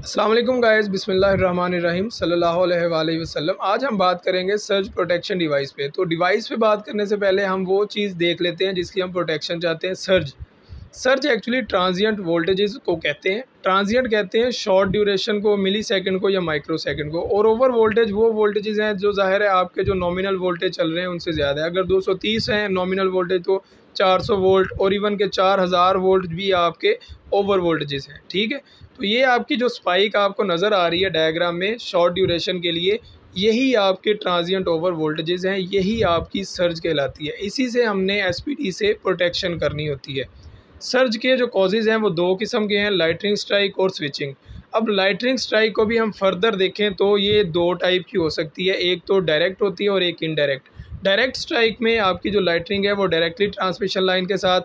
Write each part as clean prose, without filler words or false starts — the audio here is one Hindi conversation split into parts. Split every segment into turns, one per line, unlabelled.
अस्सलाम वालेकुम गाइस, बिस्मिल्लाहिर्रहमानिर्रहीम सल्लल्लाहु अलैहि वसल्लम। आज हम बात करेंगे सर्ज प्रोटेक्शन डिवाइस पे। तो डिवाइस पे बात करने से पहले हम वो चीज़ देख लेते हैं जिसकी हम प्रोटेक्शन चाहते हैं। सर्ज एक्चुअली ट्रांजिएंट वोल्टेजेस को कहते हैं। ट्रांजिएंट कहते हैं शॉर्ट ड्यूरेशन को, मिली सेकेंड को या माइक्रो सेकेंड को। और ओवर वोल्टेज वो वोल्टेजेस हैं जो ज़ाहिर है आपके जो नॉमिनल वोल्टेज चल रहे हैं उनसे ज़्यादा है। अगर 230 हैं नॉमिनल वोल्टेज तो 400 वोल्ट और इवन के 4000 वोल्ट भी आपके ओवर वोल्टेजेस हैं। ठीक है, तो ये आपकी जो स्पाइक आपको नज़र आ रही है डायग्राम में शॉर्ट ड्यूरेशन के लिए, यही आपके ट्रांजिएंट ओवर वोल्टेजेस हैं, यही आपकी सर्ज कहलाती है। इसी से हमने एसपीडी से प्रोटेक्शन करनी होती है। सर्ज के जो कॉजेज़ हैं वो दो किस्म के हैं, लाइटनिंग स्ट्राइक और स्विचिंग। अब लाइटनिंग स्ट्राइक को भी हम फर्दर देखें तो ये दो टाइप की हो सकती है, एक तो डायरेक्ट होती है और एक इनडायरेक्ट। डायरेक्ट स्ट्राइक में आपकी जो लाइटनिंग है वो डायरेक्टली ट्रांसमिशन लाइन के साथ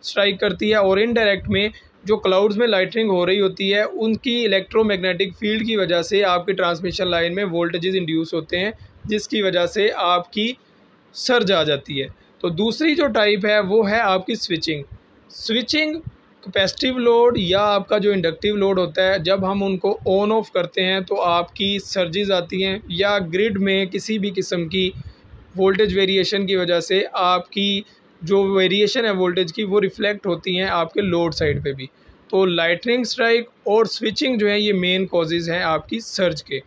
स्ट्राइक करती है, और इनडायरेक्ट में जो क्लाउड्स में लाइटनिंग हो रही होती है उनकी इलेक्ट्रोमैग्नेटिक फील्ड की वजह से आपकी ट्रांसमिशन लाइन में वोल्टेजेस इंड्यूस होते हैं, जिसकी वजह से आपकी सर्ज आ जाती है। तो दूसरी जो टाइप है वो है आपकी स्विचिंग। स्विचिंग कैपेसिटिव लोड या आपका जो इंडक्टिव लोड होता है, जब हम उनको ऑन ऑफ करते हैं तो आपकी सर्जिस आती हैं, या ग्रिड में किसी भी किस्म की वोल्टेज वेरिएशन की वजह से आपकी जो वेरिएशन है वोल्टेज की वो रिफ्लेक्ट होती हैं आपके लोड साइड पे भी। तो लाइटनिंग स्ट्राइक और स्विचिंग जो है ये मेन कॉजेज़ हैं आपकी सर्ज के।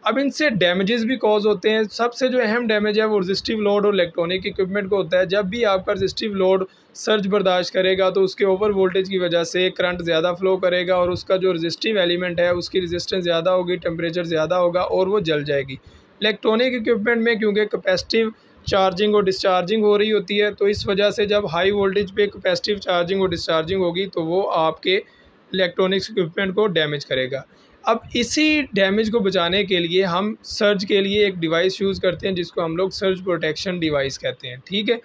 अब इनसे डैमेजेस भी कॉज होते हैं। सबसे जो अहम डैमेज है वो रेजिस्टिव लोड और इलेक्ट्रॉनिक इक्विपमेंट को होता है। जब भी आपका रेजिस्टिव लोड सर्ज बर्दाश्त करेगा तो उसके ओवर वोल्टेज की वजह से करंट ज़्यादा फ्लो करेगा, और उसका जो रेजिस्टिव एलिमेंट है उसकी रेजिस्टेंस ज़्यादा होगी, टेम्परेचर ज़्यादा होगा और वो जल जाएगी। इलेक्ट्रॉनिक इक्विपमेंट में क्योंकि कैपेसिटिव चार्जिंग और डिस्चार्जिंग हो रही होती है, तो इस वजह से जब हाई वोल्टेज पे कैपेसिटिव चार्जिंग और डिस्चार्जिंग होगी तो वो आपके इलेक्ट्रॉनिक्स इक्विपमेंट को डैमेज करेगा। अब इसी डैमेज को बचाने के लिए हम सर्ज के लिए एक डिवाइस यूज़ करते हैं जिसको हम लोग सर्ज प्रोटेक्शन डिवाइस कहते हैं। ठीक है,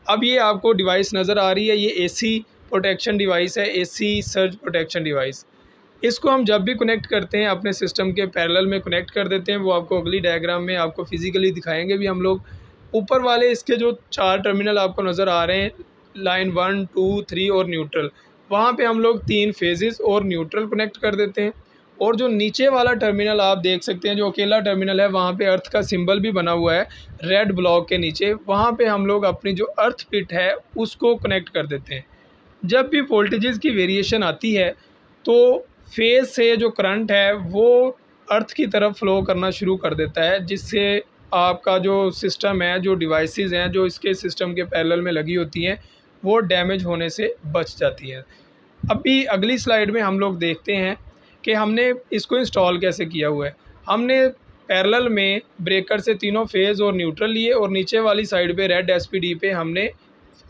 अब ये आपको डिवाइस नज़र आ रही है, ये एसी प्रोटेक्शन डिवाइस है, एसी सर्ज प्रोटेक्शन डिवाइस। इसको हम जब भी कनेक्ट करते हैं अपने सिस्टम के पैरेलल में कनेक्ट कर देते हैं। वो आपको अगली डायग्राम में आपको फिजिकली दिखाएंगे भी हम लोग। ऊपर वाले इसके जो 4 टर्मिनल आपको नज़र आ रहे हैं, लाइन 1, 2, 3 और न्यूट्रल, वहाँ पे हम लोग 3 फेजेस और न्यूट्रल कनेक्ट कर देते हैं। और जो नीचे वाला टर्मिनल आप देख सकते हैं, जो अकेला टर्मिनल है, वहाँ पे अर्थ का सिंबल भी बना हुआ है रेड ब्लॉक के नीचे, वहाँ पे हम लोग अपनी जो अर्थ पिट है उसको कनेक्ट कर देते हैं। जब भी वोल्टेजेस की वेरिएशन आती है तो फेज से जो करंट है वो अर्थ की तरफ फ्लो करना शुरू कर देता है, जिससे आपका जो सिस्टम है, जो डिवाइसेस हैं जो इसके सिस्टम के पैरेलल में लगी होती हैं, वो डैमेज होने से बच जाती है। अभी अगली स्लाइड में हम लोग देखते हैं कि हमने इसको इंस्टॉल कैसे किया हुआ है। हमने पैरेलल में ब्रेकर से तीनों फेज़ और न्यूट्रल लिए, और नीचे वाली साइड पे रेड एसपीडी पे हमने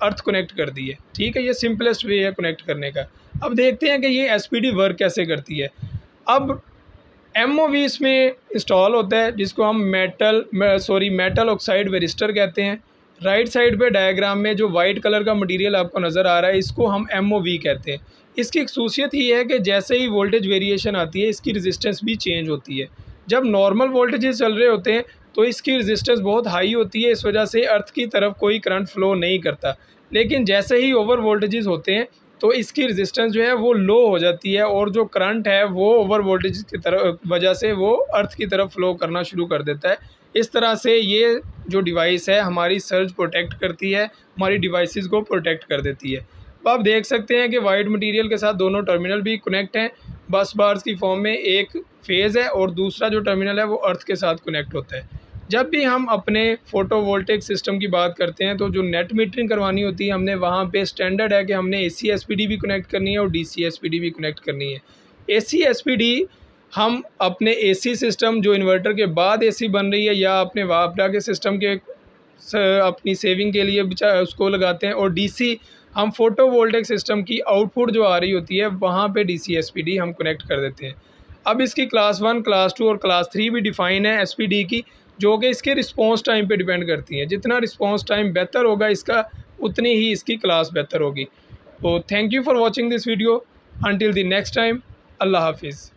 अर्थ कनेक्ट कर दी है। ठीक है, ये सिंपलेस्ट वे है कनेक्ट करने का। अब देखते हैं कि ये एसपीडी वर्क कैसे करती है। अब एमओवी इसमें इंस्टॉल होता है जिसको हम मेटल ऑक्साइड वेरिस्टर कहते हैं। राइट साइड पे डायग्राम में जो वाइट कलर का मटेरियल आपको नज़र आ रहा है इसको हम एमओवी कहते हैं। इसकी खसूसियत ये है कि जैसे ही वोल्टेज वेरिएशन आती है इसकी रेजिस्टेंस भी चेंज होती है। जब नॉर्मल वोल्टेजेस चल रहे होते हैं तो इसकी रेजिस्टेंस बहुत हाई होती है, इस वजह से अर्थ की तरफ कोई करंट फ्लो नहीं करता। लेकिन जैसे ही ओवर वोल्टेजेस होते हैं तो इसकी रेजिस्टेंस जो है वो लो हो जाती है, और जो करंट है वो ओवर वोल्टेज की तरफ वजह से वो अर्थ की तरफ फ्लो करना शुरू कर देता है। इस तरह से ये जो डिवाइस है हमारी सर्ज प्रोटेक्ट करती है, हमारी डिवाइसेस को प्रोटेक्ट कर देती है। तो आप देख सकते हैं कि वाइट मटेरियल के साथ दोनों टर्मिनल भी कनेक्ट हैं बस बार्स की फॉर्म में। एक फेज़ है और दूसरा जो टर्मिनल है वो अर्थ के साथ कनेक्ट होता है। जब भी हम अपने फोटोवोल्टेक सिस्टम की बात करते हैं तो जो नेट मीटरिंग करवानी होती है हमने, वहाँ पे स्टैंडर्ड है कि हमने एसी एसपीडी भी कनेक्ट करनी है और डीसी एसपीडी भी कनेक्ट करनी है। एसी एसपीडी हम अपने एसी सिस्टम जो इन्वर्टर के बाद एसी बन रही है या अपने वापडा के सिस्टम के अपनी सेविंग के लिए उसको लगाते हैं, और डीसी हम फोटोवोल्टेक सिस्टम की आउटपुट जो आ रही होती है वहाँ पे डीसी एसपीडी हम कनेक्ट कर देते हैं। अब इसकी क्लास 1, क्लास 2 और क्लास 3 भी डिफ़ाइन है एसपीडी की, जो कि इसके रिस्पॉन्स टाइम पे डिपेंड करती हैं। जितना रिस्पॉन्स टाइम बेहतर होगा इसका, उतनी ही इसकी क्लास बेहतर होगी। तो thank you for watching this video. Until the next time, अल्लाह हाफिज़।